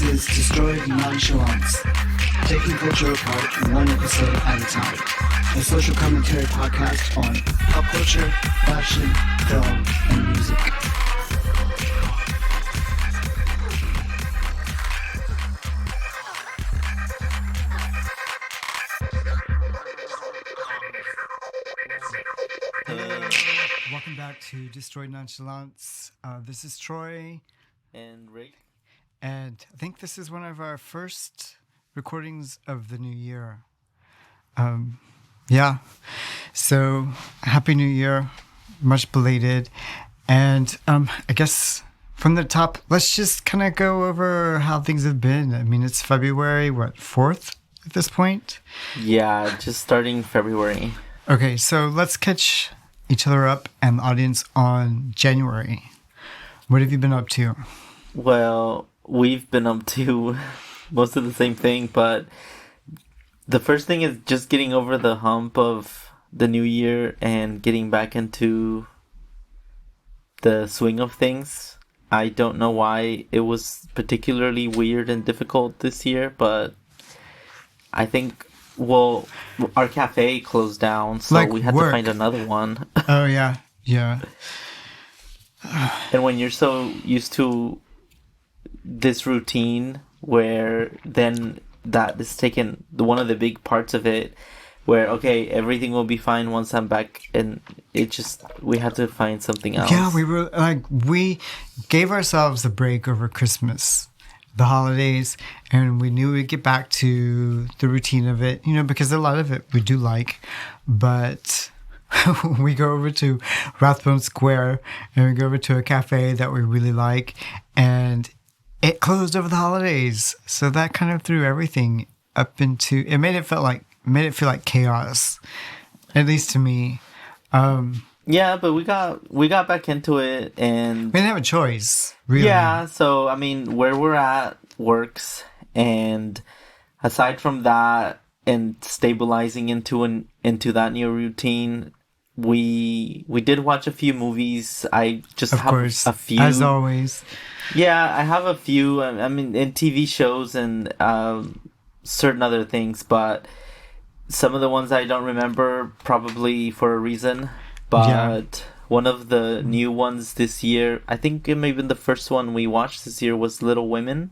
is Destroyed Nonchalance, taking culture apart one episode at a time. A social commentary podcast on pop culture, fashion, film, and music. Welcome back to Destroyed Nonchalance. This is Troy. And Rick. And I think this is one of our first recordings of the new year. Yeah. So, Happy New Year. Much belated. And I guess from the top, let's just kind of go over how things have been. I mean, it's February, 4th at this point? Yeah, just starting February. Okay, so let's catch each other up and the audience on January. What have you been up to? Well, we've been up to most of the same thing, but the first thing is just getting over the hump of the new year and getting back into the swing of things. I don't know why it was particularly weird and difficult this year, but I think, well, our cafe closed down, so like we had to find another one. Oh, yeah. Yeah. And when you're so used to this routine where then that is taken, one of the big parts of it, where, okay, everything will be fine once I'm back, and it just, we had to find something else. Yeah, we gave ourselves a break over Christmas, the holidays, and we knew we'd get back to the routine of it, because a lot of it we do like, but we go over to Rathbone Square and we go over to a cafe that we really like, and it closed over the holidays. So that kind of threw everything up into, it made it feel like chaos, at least to me. Yeah, but we got back into it, and we didn't have a choice, really. Yeah, so I mean, where we're at works, and aside from that, and stabilizing into that new routine, we did watch a few movies. I just have a few, as always. Yeah, I have a few. I mean, in TV shows and certain other things, but some of the ones I don't remember, probably for a reason. But one of the new ones this year, I think it may have been the first one we watched this year, was Little Women.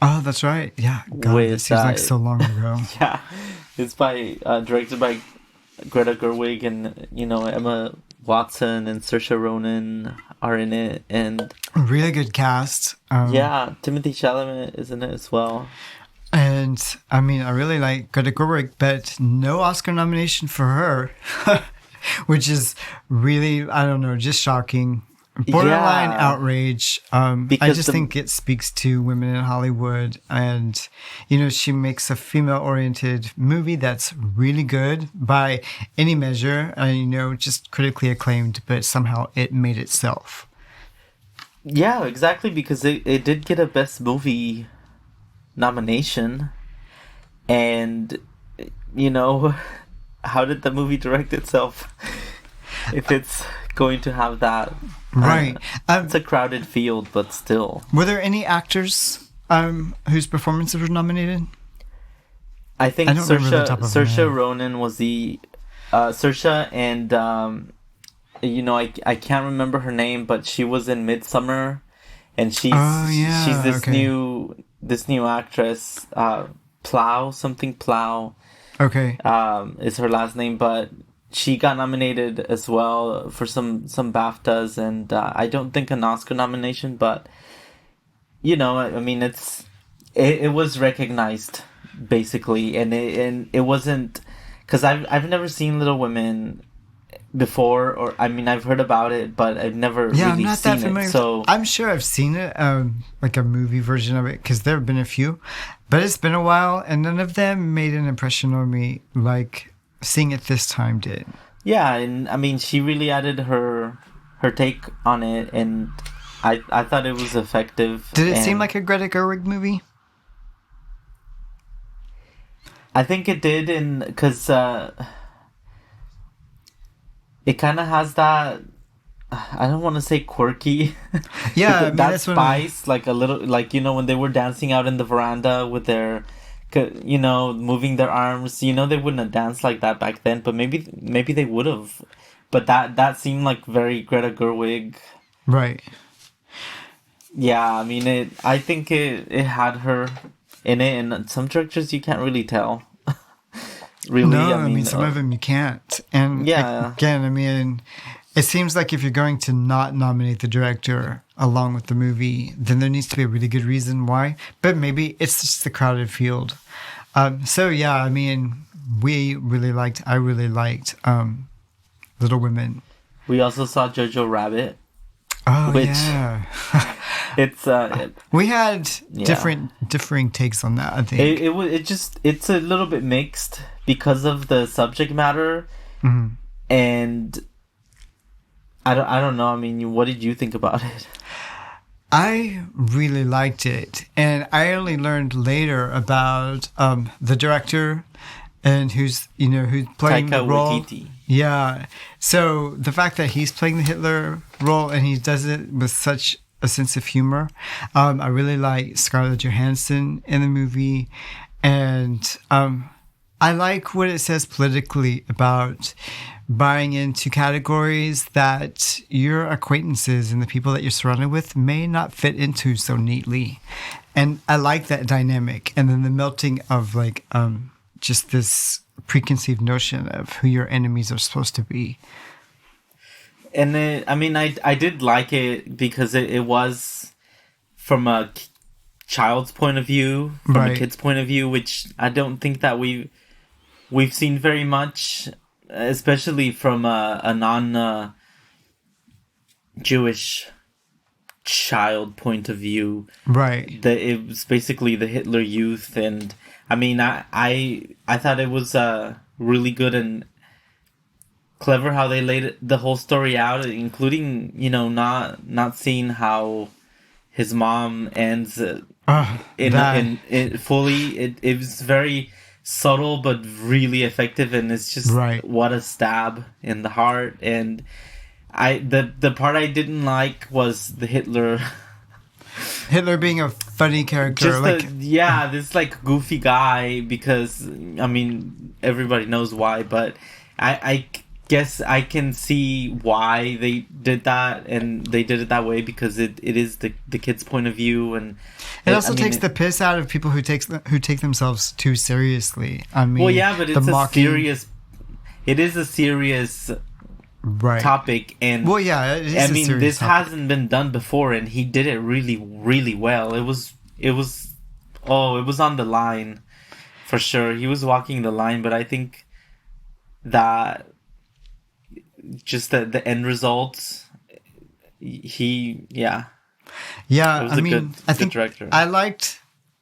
Oh, that's right. Yeah. God, it seems like so long ago. Yeah. It's directed by Greta Gerwig, and, Emma Watson and Saoirse Ronan are in it. And really good cast. Yeah. Timothy Chalamet is in it as well. And, I mean, I really like Greta Gerwig, but no Oscar nomination for her. Which is really, I don't know, just shocking. Borderline outrage. I just think it speaks to women in Hollywood. And, she makes a female-oriented movie that's really good by any measure. Just critically acclaimed, but somehow it made itself. Yeah, exactly, because it did get a Best Movie nomination. And, how did the movie direct itself if it's going to have that? Right. It's a crowded field, but still. Were there any actors whose performances were nominated? I think Saoirse Ronan was the... Saoirse, and, I can't remember her name, but she was in Midsummer, and she's this new actress, Plow. Okay. Is her last name, but she got nominated as well for some BAFTAs, and I don't think an Oscar nomination, but I mean, it was recognized basically, and it wasn't, because I've never seen Little Women before, or I mean, I've heard about it, but I've never really seen it. So I'm sure I've seen it, like a movie version of it, because there have been a few, but it's been a while, and none of them made an impression on me like seeing it this time did. Yeah, and I mean, she really added her take on it, and I thought it was effective. Did it seem like a Greta Gerwig movie? I think it did, because it kind of has that I don't want to say quirky. Yeah, I mean, that that's what spice, like a little, like, when they were dancing out in the veranda with their, moving their arms. They wouldn't have danced like that back then, but maybe they would have. But that seemed like very Greta Gerwig. right. Yeah, I mean I think it had her in it, and some directors you can't really tell. Really, No, I I mean, mean, some of them you can't. And yeah. again, I mean, it seems like if you're going to not nominate the director along with the movie, then there needs to be a really good reason why. But maybe it's just the crowded field. So yeah, I mean, I really liked Little Women. We also saw Jojo Rabbit, Oh which yeah. it's We had Yeah. differing takes on that, I think. it's a little bit mixed because of the subject matter, and I don't know. I mean, what did you think about it? I really liked it, and I only learned later about the director and who's playing Taika the role. Waititi. Yeah, so the fact that he's playing the Hitler role and he does it with such a sense of humor, I really like Scarlett Johansson in the movie, and I like what it says politically about buying into categories that your acquaintances and the people that you're surrounded with may not fit into so neatly. And I like that dynamic. And then the melting of like just this preconceived notion of who your enemies are supposed to be. And then, I mean, I did like it because it was from a child's point of view, from a Right. kid's point of view, which I don't think that we've seen very much, especially from a non Jewish child point of view. Right. It was basically the Hitler Youth, and I mean, I thought it was really good and clever how they laid the whole story out, including not seeing how his mom ends in fully. It was very subtle but really effective, and it's just Right. what a stab in the heart. And the part I didn't like was the Hitler. Hitler being a funny character. Just this like goofy guy, because I mean everybody knows why, but I guess I can see why they did that, and they did it that way because it is the kid's point of view, and it also takes the piss out of people who take themselves too seriously. I mean, well, yeah, but it's it is a serious right. topic, and well, yeah, it is I mean, this topic. hasn't been done before, and he did it really, really well. It was on the line for sure. He was walking the line, but I think that just the end results, Yeah, I mean, I think director. I liked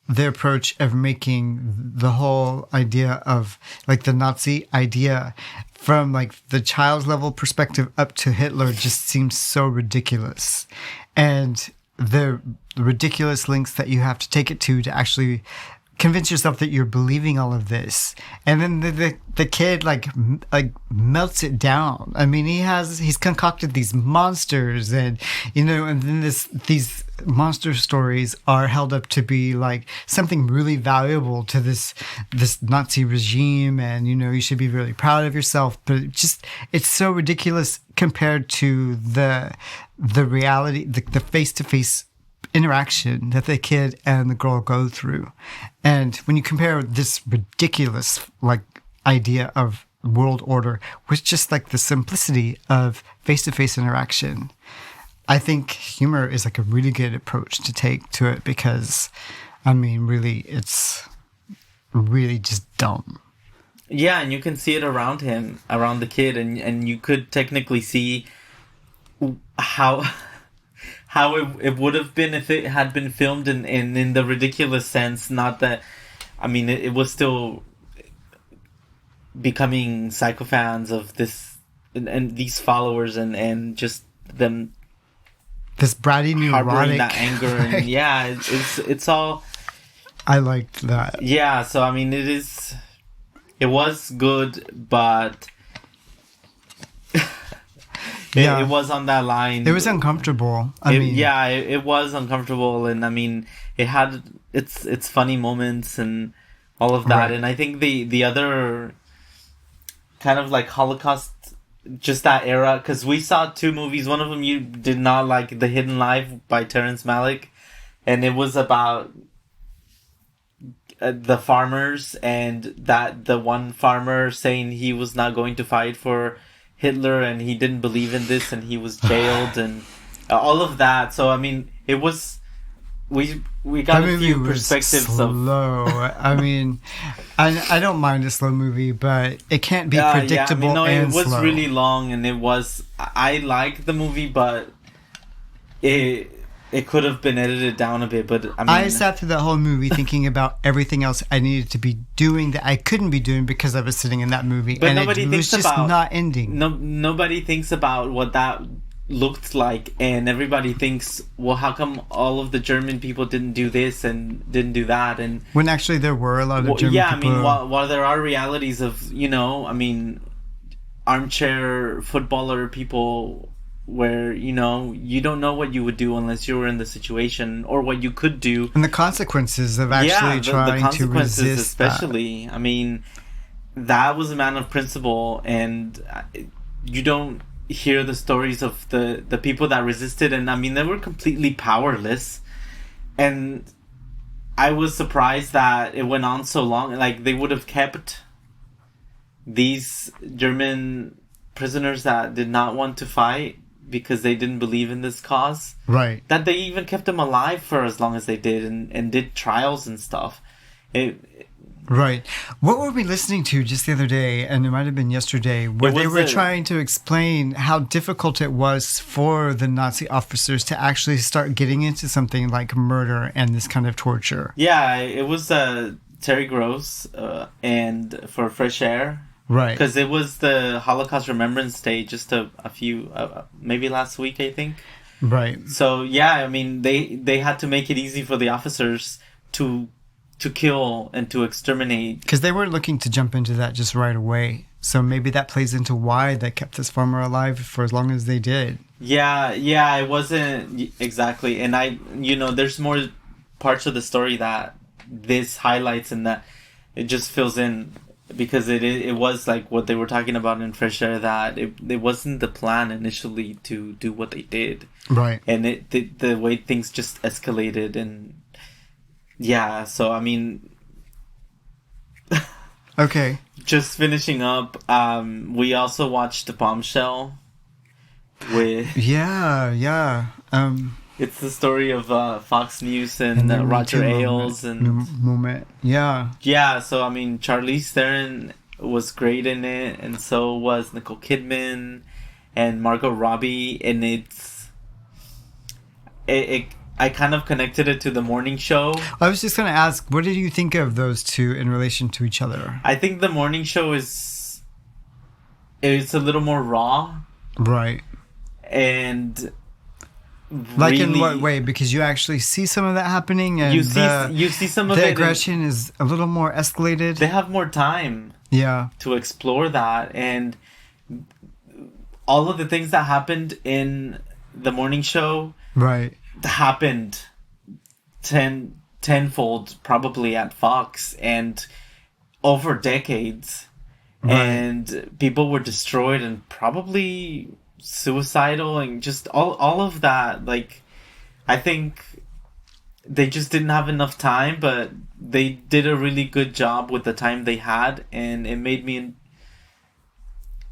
the approach of making the whole idea of like the Nazi idea from like the child level perspective up to Hitler just seems so ridiculous, and the ridiculous lengths that you have to take it to actually convince yourself that you're believing all of this, and then the kid like melts it down. I mean, he's concocted these monsters, and and then these monster stories are held up to be like something really valuable to this Nazi regime, and you should be really proud of yourself. But it's so ridiculous compared to the reality, the face-to-face interaction that the kid and the girl go through. And when you compare this ridiculous like idea of world order with just like the simplicity of face-to-face interaction, I think humor is like a really good approach to take to it, because I mean really it's really just dumb. Yeah, and you can see it around the kid, and you could technically see how it would have been if it had been filmed in the ridiculous sense. Not that, I mean, it was still becoming psychophans of this and these followers, and just them this bratty harboring neurotic that anger, and yeah, it's all. I liked that. Yeah, so I mean, it was good, but It was on that line. It was uncomfortable. It was uncomfortable, and I mean, it had its funny moments and all of that. Right. And I think the other kind of like Holocaust, just that era, because we saw two movies. One of them you did not like, The Hidden Life by Terrence Malick, and it was about the farmers, and that the one farmer saying he was not going to fight for Hitler and he didn't believe in this and he was jailed and all of that. So I mean, it was we got a few perspectives slow. I mean, I don't mind a slow movie, but it can't be predictable. Yeah, I mean, no, it was slow. really long, and I liked the movie, but it could have been edited down a bit. But I mean, I sat through that whole movie thinking about everything else I needed to be doing that I couldn't be doing because I was sitting in that movie, but and nobody it thinks was just about, not ending. Nobody thinks about what that looked like, and everybody thinks, well, how come all of the German people didn't do this and didn't do that? And when actually there were a lot of German people. I mean, while there are realities of, I mean, armchair footballer people where, you don't know what you would do unless you were in the situation, or what you could do. And the consequences of actually trying to resist especially. that. I mean, that was a man of principle, and you don't hear the stories of the people that resisted, and I mean, they were completely powerless. And I was surprised that it went on so long. Like, they would have kept these German prisoners that did not want to fight because they didn't believe in this cause. Right. That they even kept them alive for as long as they did, and did trials and stuff. Right. What were we listening to just the other day, and it might have been yesterday, where they were trying to explain how difficult it was for the Nazi officers to actually start getting into something like murder and this kind of torture. Yeah, it was Terry Gross and for Fresh Air. Right. Because it was the Holocaust Remembrance Day just a few, maybe last week, I think. Right. So, yeah, I mean, they had to make it easy for the officers to kill and to exterminate. Because they weren't looking to jump into that just right away. So maybe that plays into why they kept this farmer alive for as long as they did. Yeah, it wasn't exactly. And there's more parts of the story that this highlights and that it just fills in. Because it was like what they were talking about in Fresh Air, that it wasn't the plan initially to do what they did. Right. And the way things just escalated, and yeah, so I mean, okay. Just finishing up, we also watched Bombshell with it's the story of Fox News and Roger Ailes moment. Yeah. So I mean, Charlize Theron was great in it, and so was Nicole Kidman and Margot Robbie, and I kind of connected it to The Morning Show. I was just going to ask, what did you think of those two in relation to each other? I think The Morning Show it's a little more raw. Right. And like, really, in what way? Because you actually see some of that happening, and you see some of the it. aggression is a little more escalated. They have more time. Yeah. To explore that, and all of the things that happened in The Morning Show. Right. Happened tenfold probably at Fox, and over decades. Right. And people were destroyed and probably suicidal, and just all of that. Like, I think they just didn't have enough time, but they did a really good job with the time they had, and it made me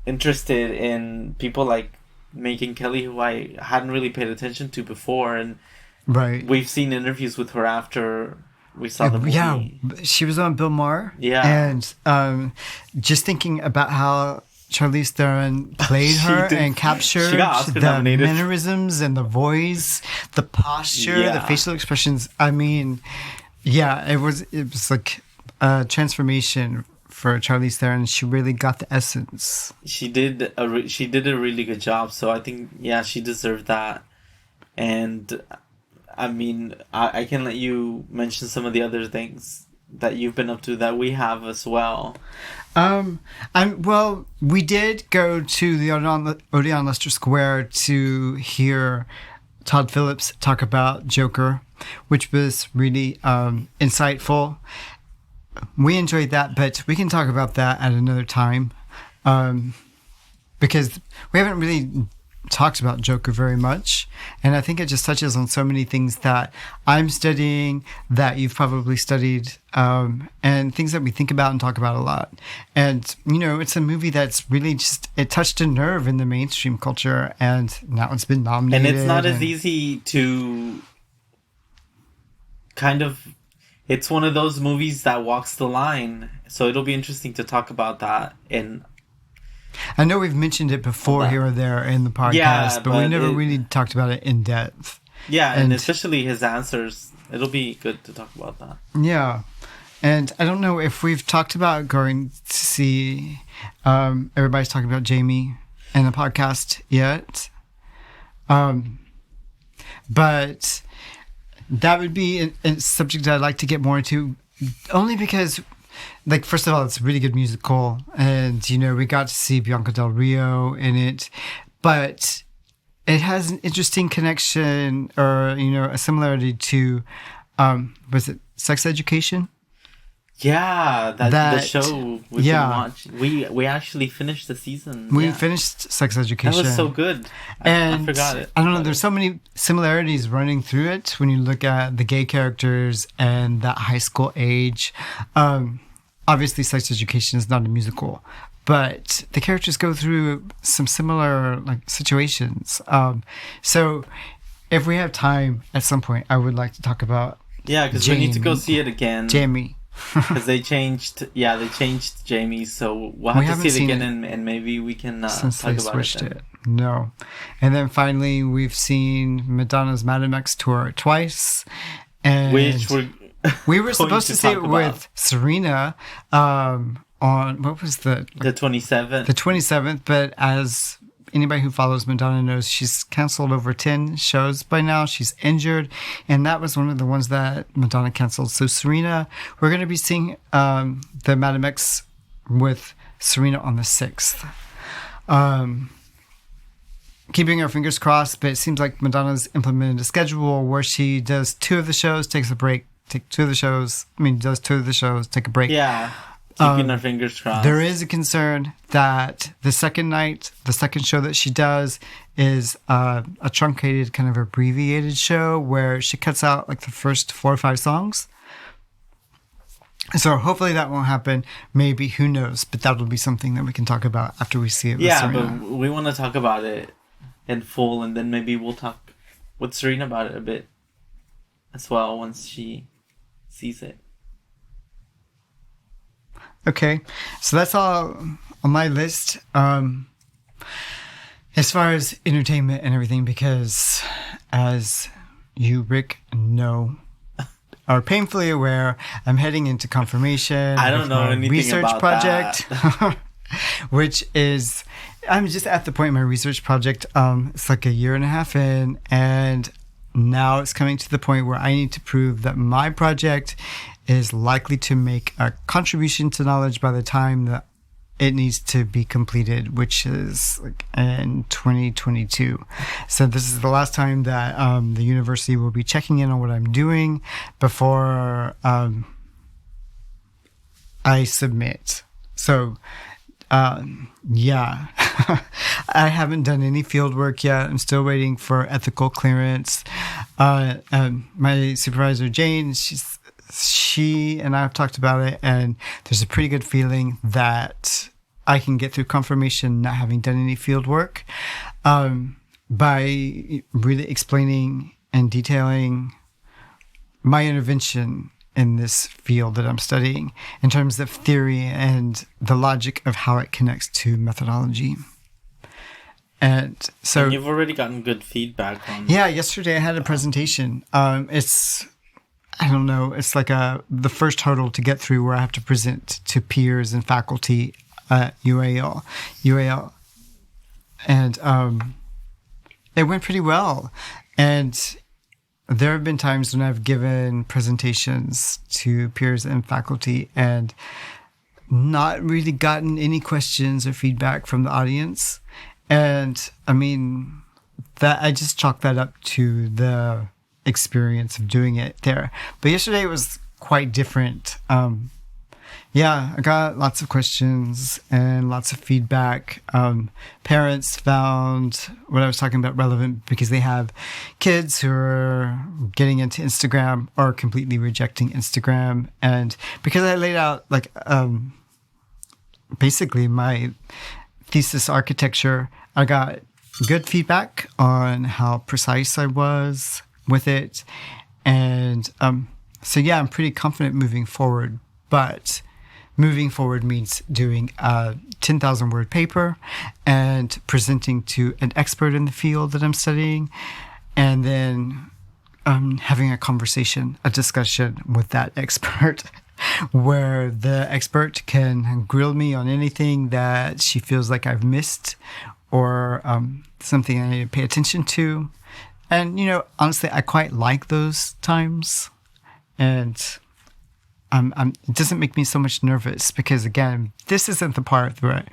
interested in people like Megyn Kelly, who I hadn't really paid attention to before, and right. We've seen interviews with her after we saw the movie. Yeah, she was on Bill Maher. Yeah, and just thinking about how Charlize Theron played her and captured the mannerisms and the voice, the posture, the facial expressions. I mean, yeah, it was like a transformation for Charlize Theron. She really got the essence. She did a really good job. So I think, she deserved that. And I mean, I can let you mention some of the other things that you've been up to that we have as well. We did go to the Odeon Leicester Square to hear Todd Phillips talk about Joker, which was really insightful. We enjoyed that, but we can talk about that at another time, because we haven't really talked about Joker very much, and I think it just touches on so many things that I'm studying, that you've probably studied, and things that we think about and talk about a lot. And it's a movie that's really it touched a nerve in the mainstream culture, and now it's been nominated. And it's not as easy to kind of. It's one of those movies that walks the line, so it'll be interesting to talk about that. And I know we've mentioned it before here or there in the podcast, but we never really talked about it in depth. Yeah, and especially his answers. It'll be good to talk about that. Yeah. And I don't know if we've talked about going to see everybody's talking about Jamie in the podcast yet. But that would be a subject that I'd like to get more into, only because, like, first of all, it's a really good musical, and we got to see Bianca del Rio in it, but it has an interesting connection, or a similarity to was it Sex Education? Yeah, the show we've been watching. We actually finished the season. We finished Sex Education. That was so good. I forgot it. I don't know. There's so many similarities running through it when you look at the gay characters and that high school age. Obviously, Sex Education is not a musical, but the characters go through some similar situations. So, if we have time at some point, I would like to talk about. Yeah, because we need to go see it again. Jamie. Because they changed Jamie, so we'll have to see it again, and maybe we can talk about it. No. And then finally, we've seen Madonna's Madame X tour twice. And which we were supposed to see it with Serena on, what was the 27th. The 27th, but as anybody who follows Madonna knows, she's canceled over 10 shows by now. She's injured, and that was one of the ones that Madonna canceled. So Serena, we're going to be seeing the Madame X with Serena on the 6th. Keeping our fingers crossed, but it seems like Madonna's implemented a schedule where she does 2 of the shows, takes a break, does 2 of the shows, take a break. Yeah. Keeping our fingers crossed. There is a concern that the second show that she does is a truncated, kind of abbreviated show where she cuts out the first 4 or 5 songs. So hopefully that won't happen. Maybe, who knows? But that'll be something that we can talk about after we see it with Serena. Yeah, but we want to talk about it in full, and then maybe we'll talk with Serena about it a bit as well once she sees it. Okay, so that's all on my list as far as entertainment and everything, because as you, Rick, are painfully aware, I'm heading into confirmation. I don't know anything research about project, that. which is, I'm just at the point in my research project. It's like a year and a half in, and now it's coming to the point where I need to prove that my project is likely to make a contribution to knowledge by the time that it needs to be completed, which is in 2022. So this is the last time that the university will be checking in on what I'm doing before I submit. So yeah, I haven't done any field work yet. I'm still waiting for ethical clearance. My supervisor, Jane, she and I have talked about it, and there's a pretty good feeling that I can get through confirmation not having done any field work by really explaining and detailing my intervention in this field that I'm studying in terms of theory and the logic of how it connects to methodology. And so, and you've already gotten good feedback on. Yeah, yesterday I had a presentation. It's like the first hurdle to get through, where I have to present to peers and faculty at UAL. And it went pretty well. And there have been times when I've given presentations to peers and faculty, and not really gotten any questions or feedback from the audience. And I mean, that I just chalk that up to the experience of doing it there. But yesterday it was quite different. Yeah, I got lots of questions and lots of feedback. Parents found what I was talking about relevant because they have kids who are getting into Instagram or completely rejecting Instagram. And because I laid out like basically my thesis architecture, I got good feedback on how precise I was with it. And so, yeah, I'm pretty confident moving forward. But moving forward means doing a 10,000 word paper and presenting to an expert in the field that I'm studying, and then having a conversation, a discussion with that expert where the expert can grill me on anything that she feels like I've missed or something I need to pay attention to. And, you know, honestly, I quite like those times. And it doesn't make me so much nervous because, again, this isn't the part where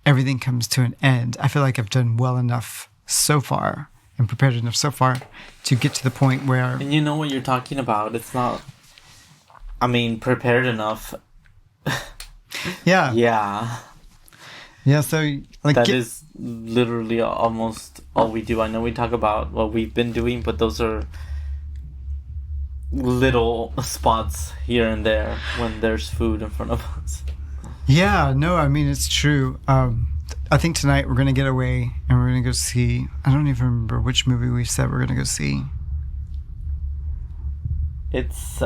everything comes to an end. I feel like I've done well enough so far and prepared enough so far to get to the point where... And you know what you're talking about. It's not... I mean, prepared enough. Yeah. Yeah. Yeah, so... like that is literally almost all we do. I know we talk about what we've been doing, but those are little spots here and there when there's food in front of us. Yeah, no, I mean, it's true. I think tonight we're going to get away and we're going to go see... I don't even remember which movie we said we're going to go see. It's...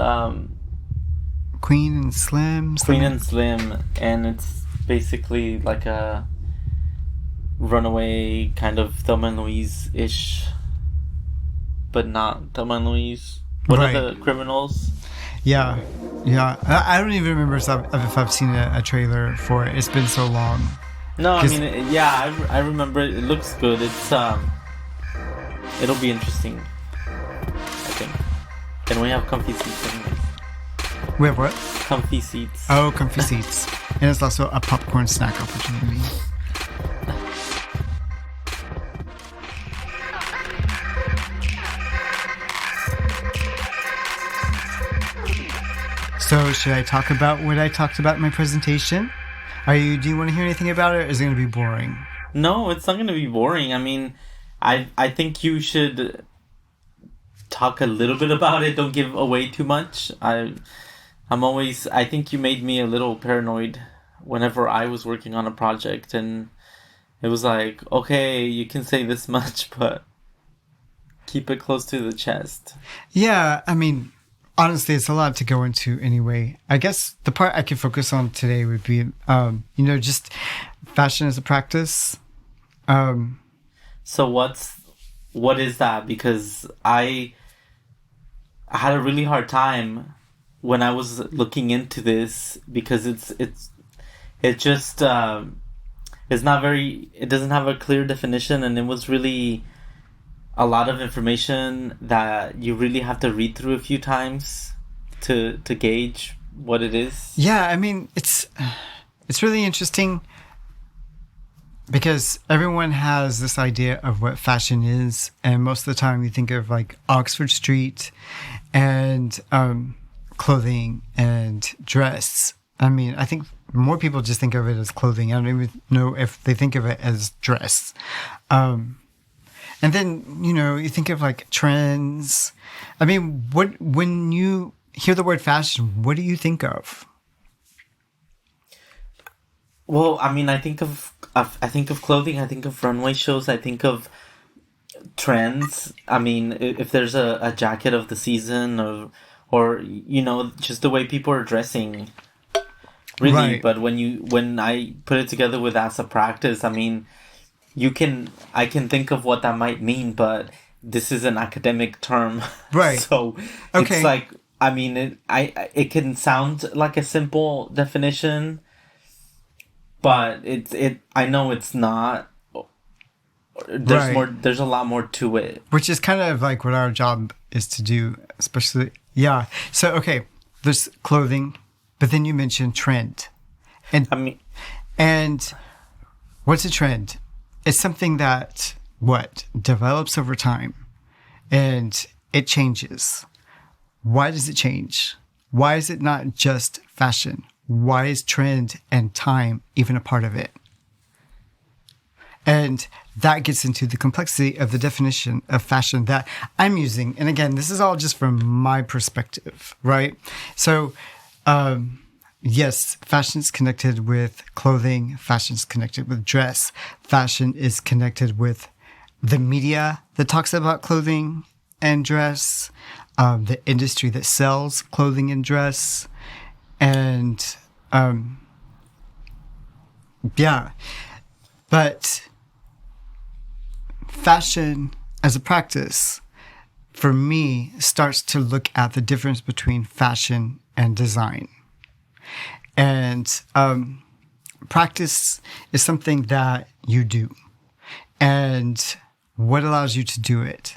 Queen and Slim? Queen and Slim, and it's basically like a runaway kind of Thelma and Louise-ish, but not Thelma and Louise. What Right. are the criminals? Yeah. I don't even remember if I've seen a trailer for it. It's been so long. No, I mean, I remember it. It looks good. It's it'll be interesting, I think. And we have comfy seats anyways. We have what? Comfy seats. Oh, comfy seats. And it's also a popcorn snack opportunity. So, should I talk about what I talked about in my presentation? Do you want to hear anything about it, or is it going to be boring? No, it's not going to be boring. I mean, I think you should talk a little bit about it. Don't give away too much. I think you made me a little paranoid whenever I was working on a project, and it was like, okay, you can say this much, but keep it close to the chest. Yeah, I mean, honestly, it's a lot to go into anyway. I guess the part I could focus on today would be, just fashion as a practice. So what is that? Because I had a really hard time when I was looking into this, because it doesn't have a clear definition, and it was really a lot of information that you really have to read through a few times to gauge what it is. Yeah, I mean, it's really interesting because everyone has this idea of what fashion is, and most of the time you think of like Oxford Street and clothing and dress. I mean, I think more people just think of it as clothing. I don't even know if they think of it as dress. And then, you think of like trends. I mean, when you hear the word fashion, what do you think of? Well, I mean, I think of clothing. I think of runway shows. I think of trends. I mean, if there's a jacket of the season, or just the way people are dressing. Really, right. But when I put it together with as a practice, I mean, I can think of what that might mean, but this is an academic term, right? So okay. It's like, I mean, it can sound like a simple definition, but I know it's not. There's right. more. There's a lot more to it, which is kind of like what our job is to do, especially. Yeah. So okay, there's clothing, but then you mentioned trend. And I mean, and what's a trend? It's something that develops over time and it changes. Why does it change? Why is it not just fashion? Why is trend and time even a part of it? And that gets into the complexity of the definition of fashion that I'm using. And again, this is all just from my perspective, right? So, yes, fashion is connected with clothing. Fashion is connected with dress. Fashion is connected with the media that talks about clothing and dress, the industry that sells clothing and dress. And, yeah. But fashion as a practice, for me, starts to look at the difference between fashion and design. And practice is something that you do. And what allows you to do it?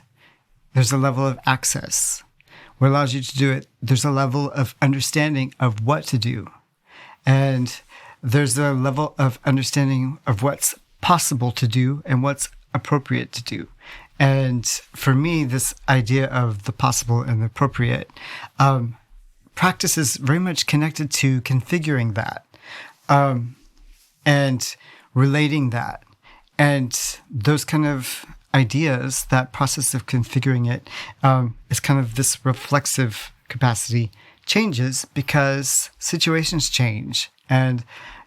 There's a level of access. What allows you to do it? There's a level of understanding of what to do. And there's a level of understanding of what's possible to do and what's appropriate to do. And for me, this idea of the possible and the appropriate, practice is very much connected to configuring that, and relating that. And those kind of ideas, that process of configuring it, is kind of this reflexive capacity changes because situations change and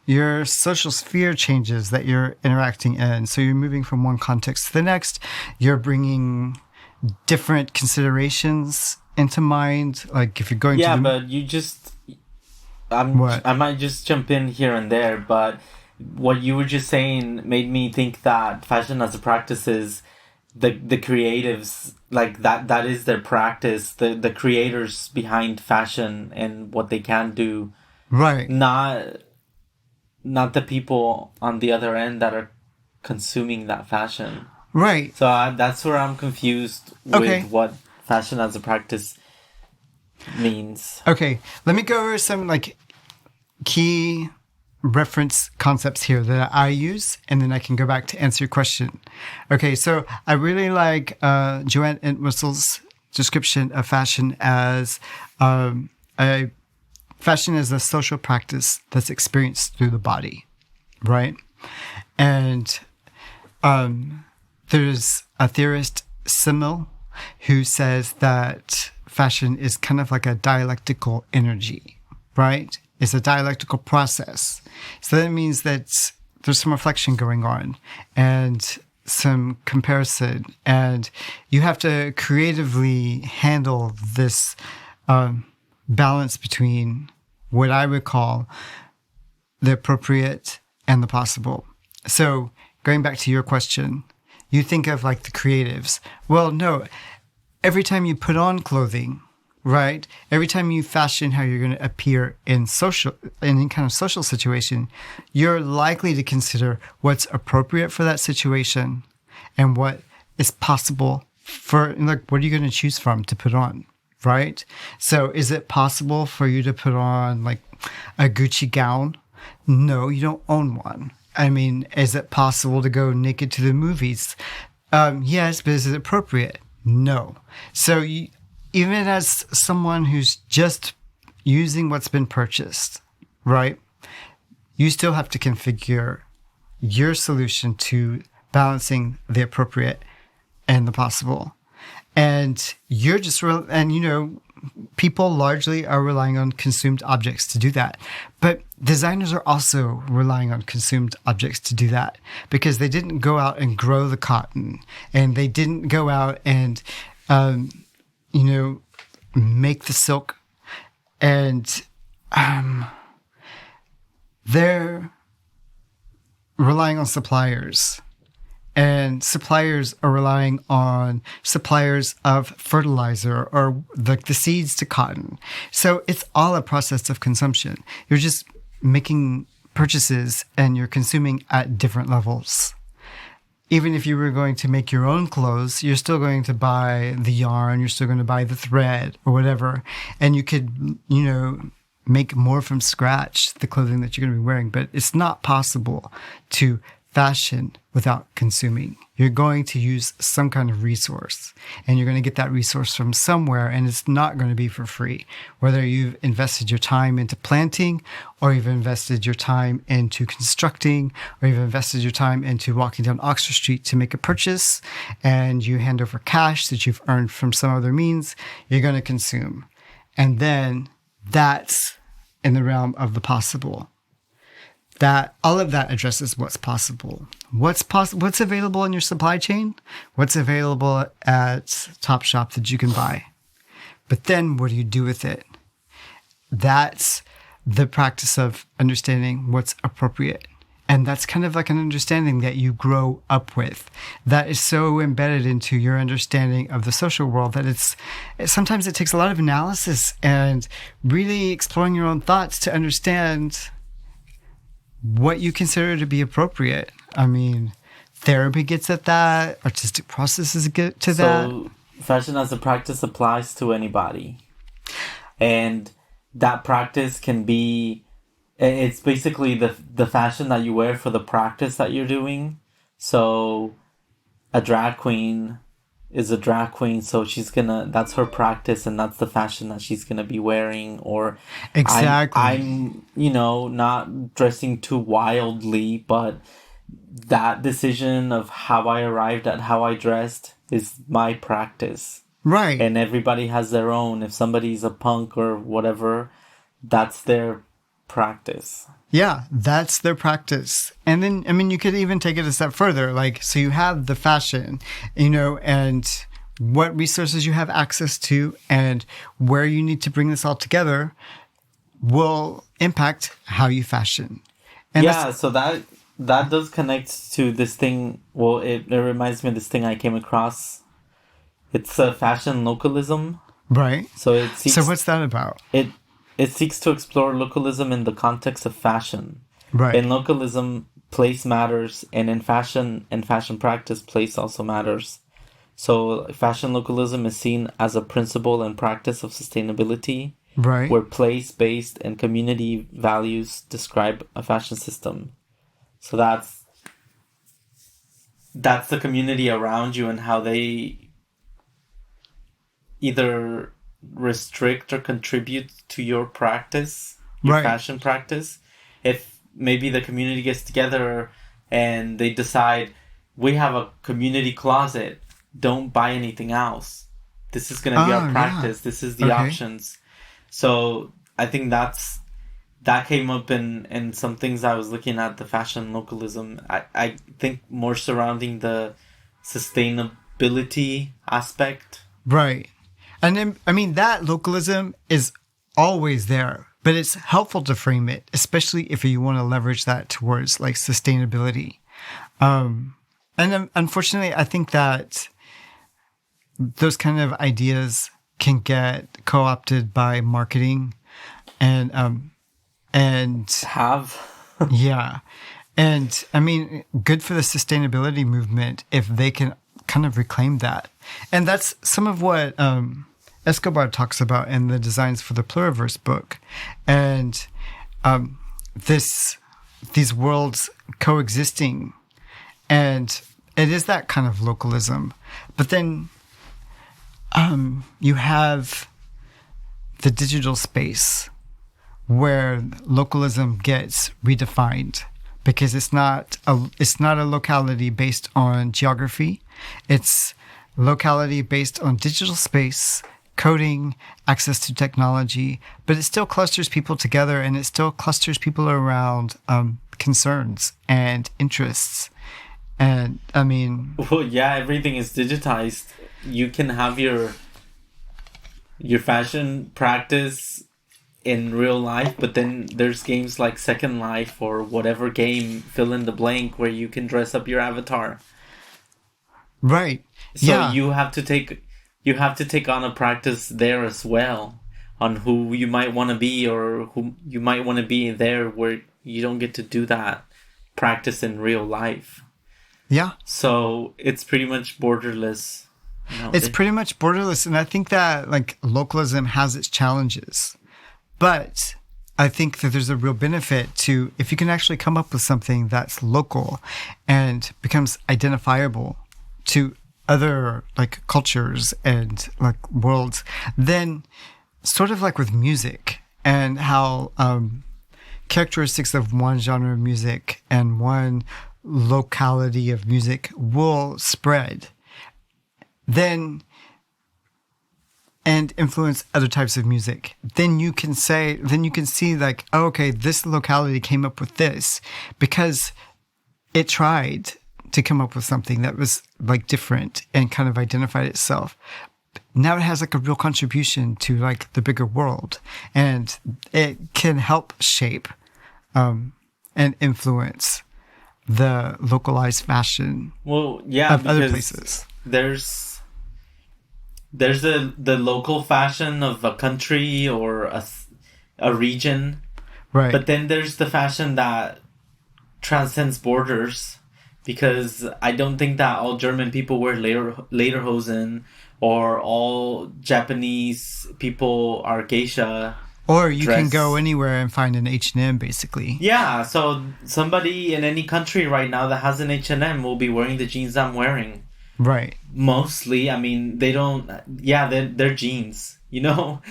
your social sphere changes that you're interacting in. So you're moving from one context to the next. You're bringing different considerations into mind. Like if you're going to... but you just... I might just jump in here and there, but what you were just saying made me think that fashion as a practice is the creatives, like that is their practice, the creators behind fashion and what they can do. Right. Not the people on the other end that are consuming that fashion. Right. So that's where I'm confused with what fashion as a practice means. Okay. Let me go over some like key reference concepts here that I use, and then I can go back to answer your question. Okay. So I really like Joanne Entwistle's description of fashion as fashion is a social practice that's experienced through the body, right? And there's a theorist, Simmel, who says that fashion is kind of like a dialectical energy, right? It's a dialectical process. So that means that there's some reflection going on and some comparison, and you have to creatively handle this balance between what I would call the appropriate and the possible. So going back to your question, you think of like the creatives. Well, no, every time you put on clothing, right? Every time you fashion how you're going to appear in any kind of social situation, you're likely to consider what's appropriate for that situation and what is possible for, like, what are you going to choose from to put on? Right? So is it possible for you to put on like a Gucci gown? No, you don't own one. I mean, is it possible to go naked to the movies? Yes, but is it appropriate? No. So even as someone who's just using what's been purchased, right? You still have to configure your solution to balancing the appropriate and the possible. And you're just, people largely are relying on consumed objects to do that. But designers are also relying on consumed objects to do that because they didn't go out and grow the cotton and they didn't go out and, make the silk. And they're relying on suppliers. And suppliers are relying on suppliers of fertilizer or the seeds to cotton. So it's all a process of consumption. You're just making purchases and you're consuming at different levels. Even if you were going to make your own clothes, you're still going to buy the yarn, you're still going to buy the thread or whatever. And you could, make more from scratch the clothing that you're going to be wearing, but it's not possible to fashion without consuming. You're going to use some kind of resource, and you're going to get that resource from somewhere, and it's not going to be for free. Whether you've invested your time into planting, or you've invested your time into constructing, or you've invested your time into walking down Oxford Street to make a purchase, and you hand over cash that you've earned from some other means, you're going to consume. And then that's in the realm of the possible. That all of that addresses what's possible. What's available in your supply chain? What's available at Topshop that you can buy? But then what do you do with it? That's the practice of understanding what's appropriate. And that's kind of like an understanding that you grow up with, that is so embedded into your understanding of the social world that sometimes it takes a lot of analysis and really exploring your own thoughts to understand what you consider to be appropriate. I mean, therapy gets at that, artistic processes get to that. So fashion as a practice applies to anybody. And that practice can be, it's basically the fashion that you wear for the practice that you're doing. So a drag queen is a drag queen, so that's her practice, and that's the fashion that she's gonna be wearing. Or exactly, I'm not dressing too wildly, but that decision of how I arrived at how I dressed is my practice, right? And everybody has their own. If somebody's a punk or whatever, that's their practice. Yeah, that's their practice. And then, I mean, you could even take it a step further. Like, so you have the fashion, and what resources you have access to and where you need to bring this all together will impact how you fashion. And yeah, so that does connect to this thing. Well, it reminds me of this thing I came across. It's a fashion localism. Right. So what's that about? It seeks to explore localism in the context of fashion. Right. In localism, place matters, and in fashion and fashion practice, place also matters. So fashion localism is seen as a principle and practice of sustainability, right, where place-based and community values describe a fashion system. So that's the community around you and how they either restrict or contribute to your practice, your fashion practice. If maybe the community gets together and they decide, we have a community closet, don't buy anything else. This is going to be our practice. Yeah. This is the options. So I think that came up in some things I was looking at, the fashion localism. I think more surrounding the sustainability aspect. Right. And then, I mean, that localism is always there, but it's helpful to frame it, especially if you want to leverage that towards like sustainability. And then, unfortunately, I think that those kind of ideas can get co-opted by marketing and yeah. And I mean, good for the sustainability movement if they can kind of reclaim that. And that's some of what Escobar talks about in the Designs for the Pluriverse book. And these worlds coexisting. And it is that kind of localism. But then you have the digital space where localism gets redefined, because it's not a locality based on geography. It's locality based on digital space, coding, access to technology, but it still clusters people together, and it still clusters people around concerns and interests. And I mean, well, yeah, everything is digitized. You can have your fashion practice in real life, but then there's games like Second Life or whatever game, fill in the blank, where you can dress up your avatar. Right. So yeah. you have to take on a practice there as well, on who you might want to be, or who you might want to be there, where you don't get to do that practice in real life. Yeah. So it's pretty much borderless. It's pretty much borderless, and I think that like localism has its challenges, but I think that there's a real benefit to if you can actually come up with something that's local and becomes identifiable to other like cultures and like worlds, then sort of like with music and how characteristics of one genre of music and one locality of music will spread, then and influence other types of music, then you can see like, oh, okay, this locality came up with this because it tried to come up with something that was like different and kind of identified itself. Now it has like a real contribution to like the bigger world, and it can help shape and influence the localized fashion of other places. There's the local fashion of a country or a region, right? But then there's the fashion that transcends borders, because I don't think that all German people wear lederhosen or all Japanese people are geisha. Or you can go anywhere and find an H&M, basically. Yeah, so somebody in any country right now that has an H&M will be wearing the jeans I'm wearing. Right. Mostly, I mean, they don't... Yeah, they're jeans, you know?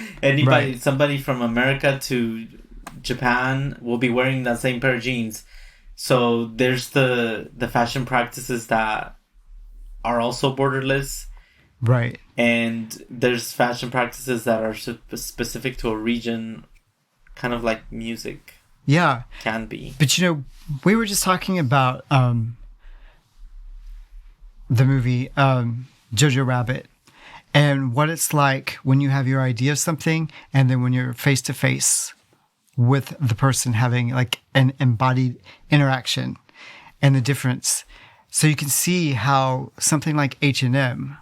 Somebody from America to Japan will be wearing that same pair of jeans. So there's the fashion practices that are also borderless. Right. And there's fashion practices that are specific to a region, kind of like music. Yeah. Can be. But, we were just talking about the movie Jojo Rabbit and what it's like when you have your idea of something and then when you're face to face with the person having like an embodied interaction and the difference. So you can see how something like H&M,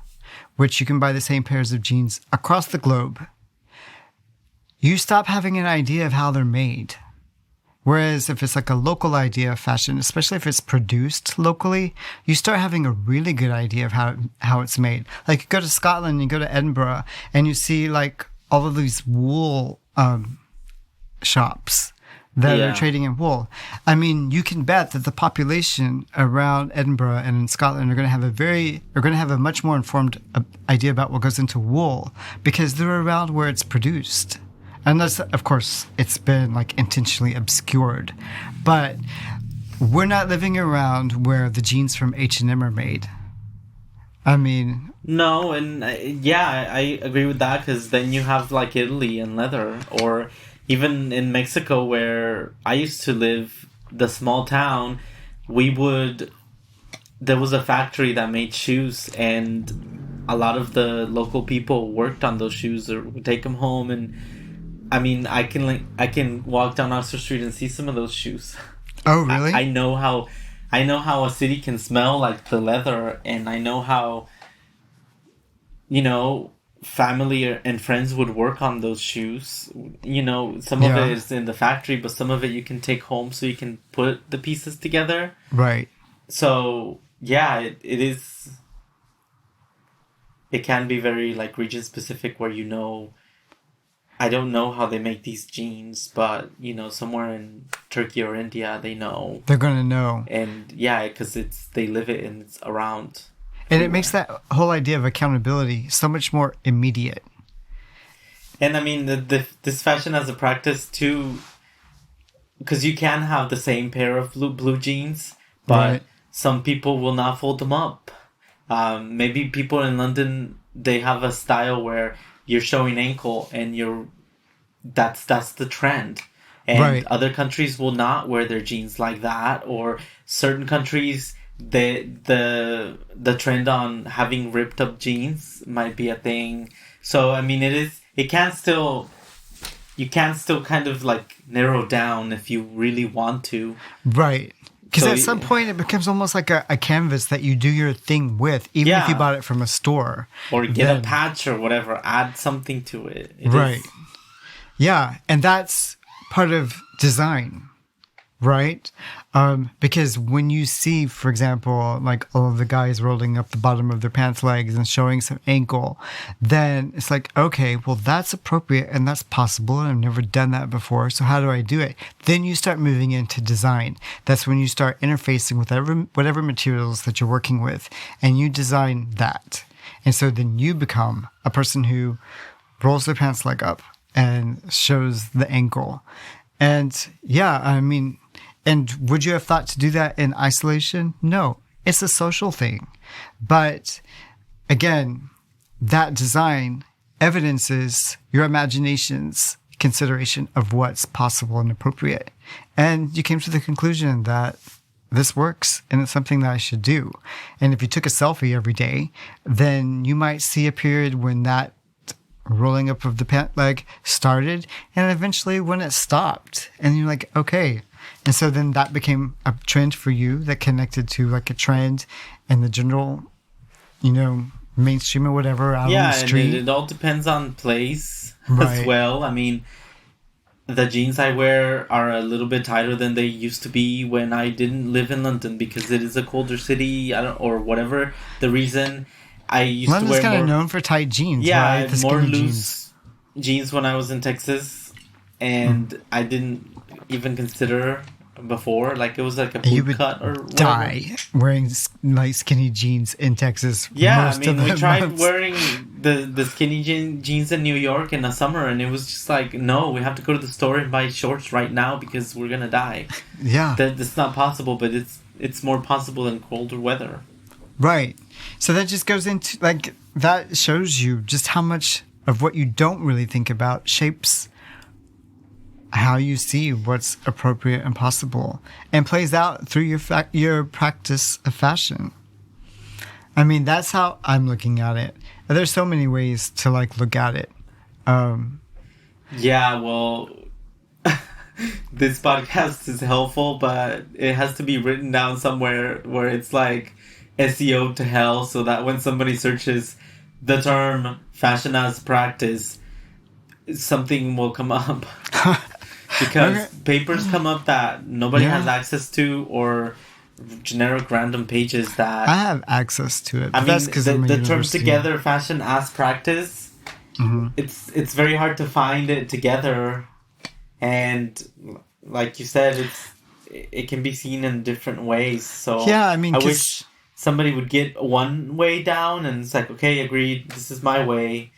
which you can buy the same pairs of jeans across the globe, you stop having an idea of how they're made. Whereas if it's like a local idea of fashion, especially if it's produced locally, you start having a really good idea of how it's made. Like you go to Scotland, you go to Edinburgh, and you see like all of these wool shops that are trading in wool. I mean, you can bet that the population around Edinburgh and in Scotland are going to have a much more informed idea about what goes into wool because they're around where it's produced. Unless, of course, it's been like intentionally obscured. But we're not living around where the jeans from H&M are made. I mean... No, and I agree with that, because then you have like Italy and leather, or even in Mexico where I used to live, the small town, there was a factory that made shoes, and a lot of the local people worked on those shoes or would take them home. And I mean, I can walk down Oxford Street and see some of those shoes. Oh, really? I know how a city can smell like the leather, and I know how, family and friends would work on those shoes. Some of it is in the factory, but some of it you can take home so you can put the pieces together. Right. So, yeah, it is... It can be very, like, region-specific where I don't know how they make these jeans, but, somewhere in Turkey or India, they know. They're going to know. And, yeah, because they live it and it's around. And it makes that whole idea of accountability so much more immediate. And, I mean, this fashion as a practice, too, because you can have the same pair of blue jeans, but some people will not fold them up. Maybe people in London, they have a style where you're showing ankle and that's the trend. And other countries will not wear their jeans like that, or certain countries, the trend on having ripped up jeans might be a thing. So I mean, you can still kind of like narrow down if you really want to. Right. Because at some point it becomes almost like a canvas that you do your thing with, even if you bought it from a store. Or get a patch or whatever, add something to it. Right. Yeah, and that's part of design. right? Because when you see, for example, like all of the guys rolling up the bottom of their pants legs and showing some ankle, then it's like, okay, well, that's appropriate and that's possible. And I've never done that before. So how do I do it? Then you start moving into design. That's when you start interfacing with whatever materials that you're working with, and you design that. And so then you become a person who rolls their pants leg up and shows the ankle. And yeah, I mean, and would you have thought to do that in isolation? No, it's a social thing. But again, that design evidences your imagination's consideration of what's possible and appropriate. And you came to the conclusion that this works and it's something that I should do. And if you took a selfie every day, then you might see a period when that rolling up of the pant leg started and eventually when it stopped. And you're like, okay. And so then that became a trend for you that connected to like a trend and the general, mainstream or whatever out on the street. And it all depends on place Right. as well. I mean, the jeans I wear are a little bit tighter than they used to be when I didn't live in London because it is a colder city, or whatever the reason. I used London's to wear kind more, of known for tight jeans, yeah, right? The more skinny loose jeans when I was in Texas, and I didn't even consider before, like it was like a You boot would cut or whatever. die wearing like skinny jeans in Texas. Yeah, most I mean, of the we tried months. wearing the skinny jeans in New York in the summer, and it was just like, no, we have to go to the store and buy shorts right now because we're gonna die. Yeah, That's not possible, but it's more possible in colder weather. right. So that just goes into like that shows you just how much of what you don't really think about shapes how you see what's appropriate and possible, and plays out through your practice of fashion. I mean, that's how I'm looking at it. And there's so many ways to like look at it. Yeah, well, this podcast is helpful, but it has to be written down somewhere where it's like SEO to hell, so that when somebody searches the term fashion as practice, something will come up. Because Okay. papers come up that nobody Yeah. has access to, or generic random pages that... I have access to it. I But mean, that's because I'm a the term university. together, fashion as practice, it's very hard to find it together. And like you said, it can be seen in different ways. So Yeah, I mean, I 'cause- wish somebody would get one way down and it's like, okay, agreed, this is my way.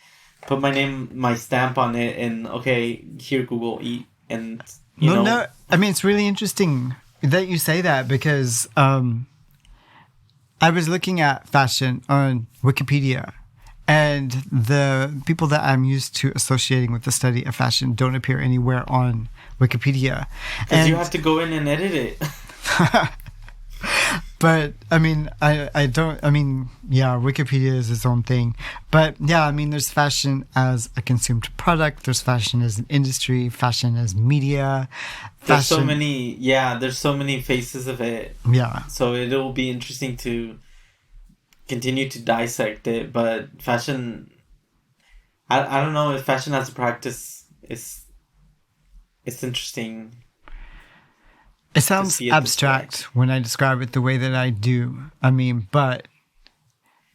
Put my name, my stamp on it, and okay, here, Google, eat. And, you know... No, I mean, it's really interesting that you say that because I was looking at fashion on Wikipedia, and the people that I'm used to associating with the study of fashion don't appear anywhere on Wikipedia. Because you have to go in and edit it. But I mean, I don't. I mean, yeah, Wikipedia is its own thing. But yeah, I mean, there's fashion as a consumed product. There's fashion as an industry. Fashion as media. There's so fashion- many, there's so many faces of it. Yeah. So it'll be interesting to continue to dissect it. But fashion, I don't know if fashion as a practice is, it's interesting. It sounds see it this abstract when I describe it the way that I do. I mean, but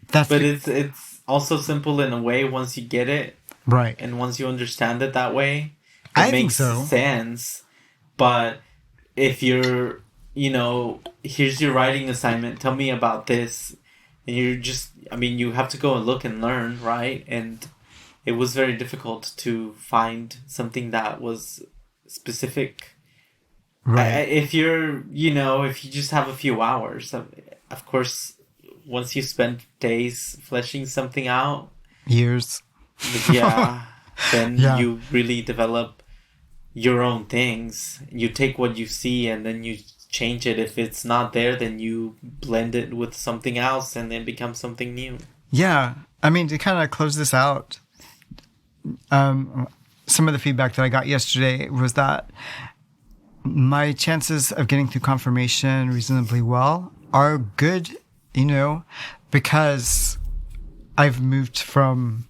that's But it's also simple in a way once you get it. right. And once you understand it that way, it I think makes so. sense. But if you're, here's your writing assignment, tell me about this. And you're just, you have to go and look and learn, right? And it was very difficult to find something that was specific. Right. If you're, if you just have a few hours, of course, once you spend days fleshing something out, Years. yeah, then Yeah. you really develop your own things. You take what you see and then you change it. If it's not there, then you blend it with something else and then becomes something new. Yeah. I mean, to kind of close this out, some of the feedback that I got yesterday was that my chances of getting through confirmation reasonably well are good, because I've moved from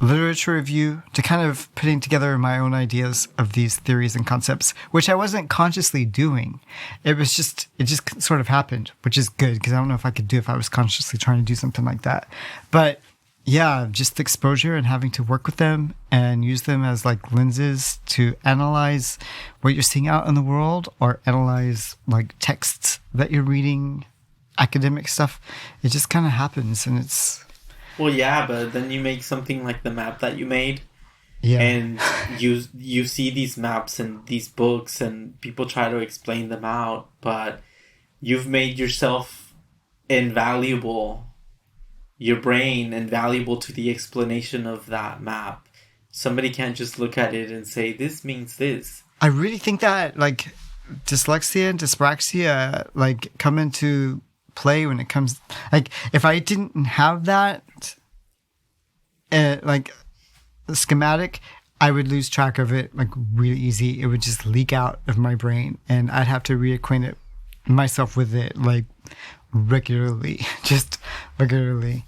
literature review to kind of putting together my own ideas of these theories and concepts, which I wasn't consciously doing. It just sort of happened, which is good because I don't know if I could do if I was consciously trying to do something like that. But yeah, just the exposure and having to work with them and use them as like lenses to analyze what you're seeing out in the world or analyze like texts that you're reading, academic stuff. It just kind of happens, and it's... Well, yeah, but then you make something like the map that you made, Yeah. and you see these maps and these books, and people try to explain them out, but you've made yourself invaluable, your brain invaluable to the explanation of that map. Somebody can't just look at it and say, this means this. I really think that like dyslexia and dyspraxia like come into play when it comes, like if I didn't have that like schematic, I would lose track of it like really easy. It would just leak out of my brain and I'd have to reacquaint it myself with it like regularly. Just regularly.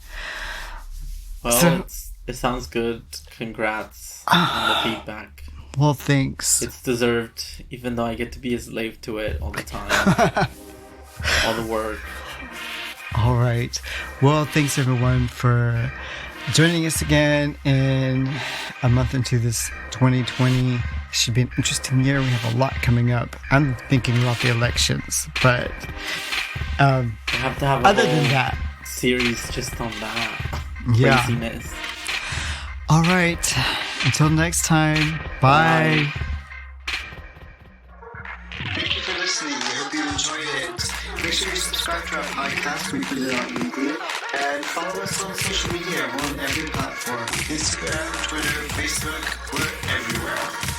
Well, so, it sounds good. Congrats on the feedback. Well, thanks. It's deserved, even though I get to be a slave to it all the time. All the work. All right. Well, thanks everyone for joining us again in a month into this 2020. It should be an interesting year. We have a lot coming up. I'm thinking about the elections, but I have to have other than that, series just on that craziness. All right. Until next time. Bye. Thank you for listening. I hope you enjoyed it. Make sure you subscribe to our podcast. We put it out weekly. And follow us on social media. We're on every platform. Instagram, Twitter, Facebook. We're everywhere.